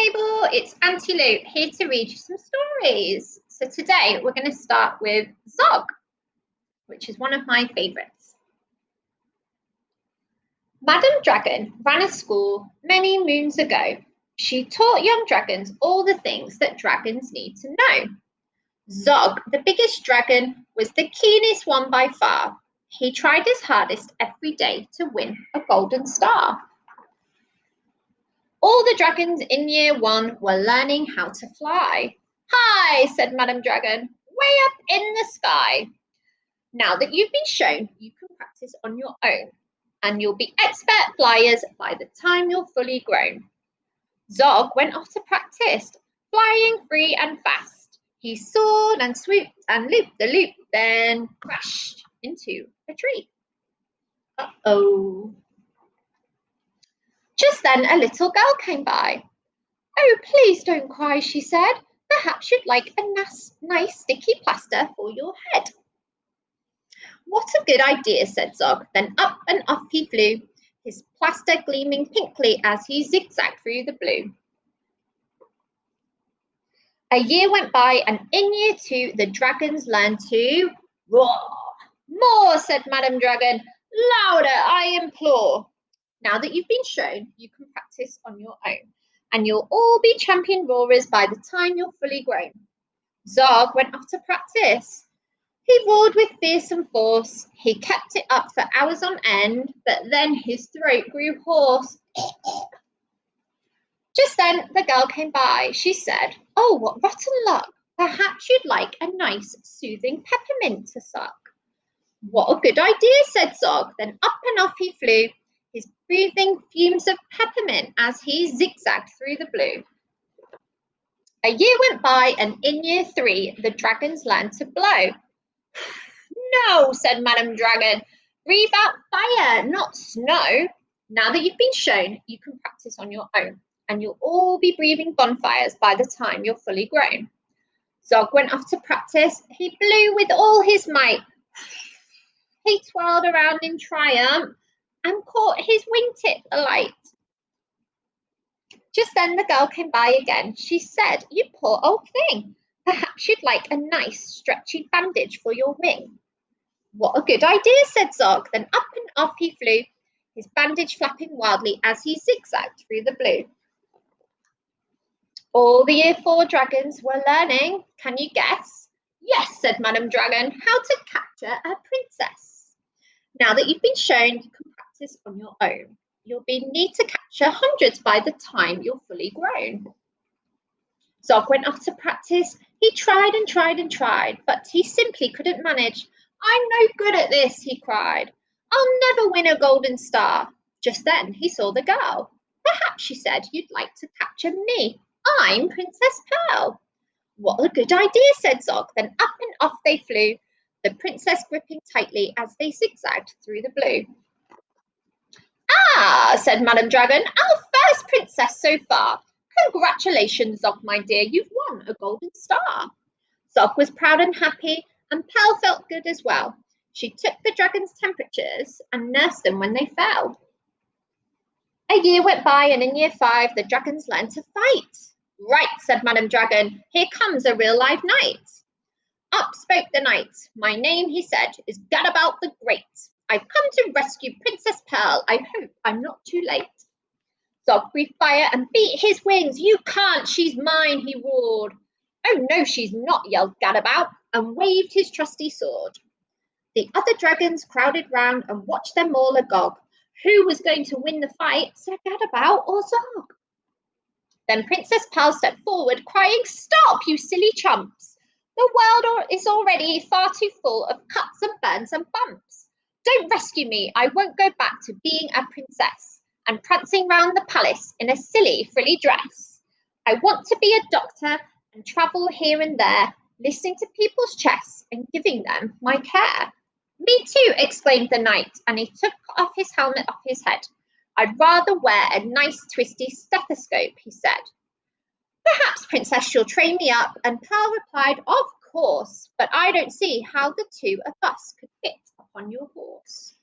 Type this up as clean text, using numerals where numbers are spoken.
table, it's Auntie Lou here to read you some stories. So today we're going to start with Zog, which is one of my favourites. Madam Dragon ran a school many moons ago. She taught young dragons all the things that dragons need to know. Zog, the biggest dragon, was the keenest one by far. He tried his hardest every day to win a golden star. All the dragons in year one were learning how to fly. Hi, said Madam Dragon, way up in the sky. Now that you've been shown, you can practice on your own, and you'll be expert flyers by the time you're fully grown. Zog went off to practice, flying free and fast. He soared and swooped and looped the loop, then crashed into a tree. Uh-oh. Just then a little girl came by. Oh, please don't cry, she said. Perhaps you'd like a nice sticky plaster for your head. What a good idea, said Zog. Then up and off he flew, his plaster gleaming pinkly as he zigzagged through the blue. A year went by, and in year two, the dragons learned to roar. More, said Madam Dragon. Louder, I implore. Now that you've been shown, you can practice on your own, and you'll all be champion roarers by the time you're fully grown. Zog went off to practice. He roared with fearsome force. He kept it up for hours on end, but then his throat grew hoarse. Just then the girl came by. She said, oh, what rotten luck. Perhaps you'd like a nice, soothing peppermint to suck. What a good idea, said Zog. Then up and off he flew, his breathing fumes of peppermint as he zigzagged through the blue. A year went by, and in year three, the dragons learned to blow. No, said Madam Dragon. Breathe out fire, not snow. Now that you've been shown, you can practice on your own, and you'll all be breathing bonfires by the time you're fully grown. Zog went off to practice. He blew with all his might. He twirled around in triumph and caught his wingtip alight. Just then the girl came by again. She said, you poor old thing. Perhaps you'd like a nice stretchy bandage for your wing. What a good idea, said Zog. Then up and off he flew, his bandage flapping wildly as he zigzagged through the blue. All the year four dragons were learning. Can you guess? Yes, said Madam Dragon, how to capture a princess. Now that you've been shown, you can practice on your own. You'll need to capture hundreds by the time you're fully grown. Zog went off to practice. He tried and tried and tried, but he simply couldn't manage. I'm no good at this, he cried. I'll never win a golden star. Just then he saw the girl. Perhaps, she said, you'd like to capture me. I'm Princess Pearl. What a good idea, said Zog. Then up and off they flew, the princess gripping tightly as they zigzagged through the blue. Ah, said Madam Dragon, our first princess so far. Congratulations, Zog, my dear, you've won a golden star. Zog was proud and happy, and Pearl felt good as well. She took the dragon's temperatures and nursed them when they fell. A year went by, and in year five, the dragons learned to fight. Right, said Madam Dragon, here comes a real live knight. Up spoke the knight. My name, he said, is Gadabout the Great. I've come to rescue Princess Pearl. I hope I'm not too late. Zog breathed fire and beat his wings. You can't, she's mine, he roared. Oh, no, she's not, yelled Gadabout, and waved his trusty sword. The other dragons crowded round and watched them all agog. Who was going to win the fight, Sir Gadabout or Zog? Then Princess Pearl stepped forward, crying, Stop, you silly chumps! The world is already far too full of cuts and burns and bumps. Don't rescue me. I won't go back to being a princess and prancing round the palace in a silly, frilly dress. I want to be a doctor and travel here and there, listening to people's chests and giving them my care. Me too, exclaimed the knight, and he took off his helmet off his head. I'd rather wear a nice twisty stethoscope, he said. Perhaps, Princess, you'll train me up, and Pearl replied, Of course, but I don't see how the two of us could fit upon your horse.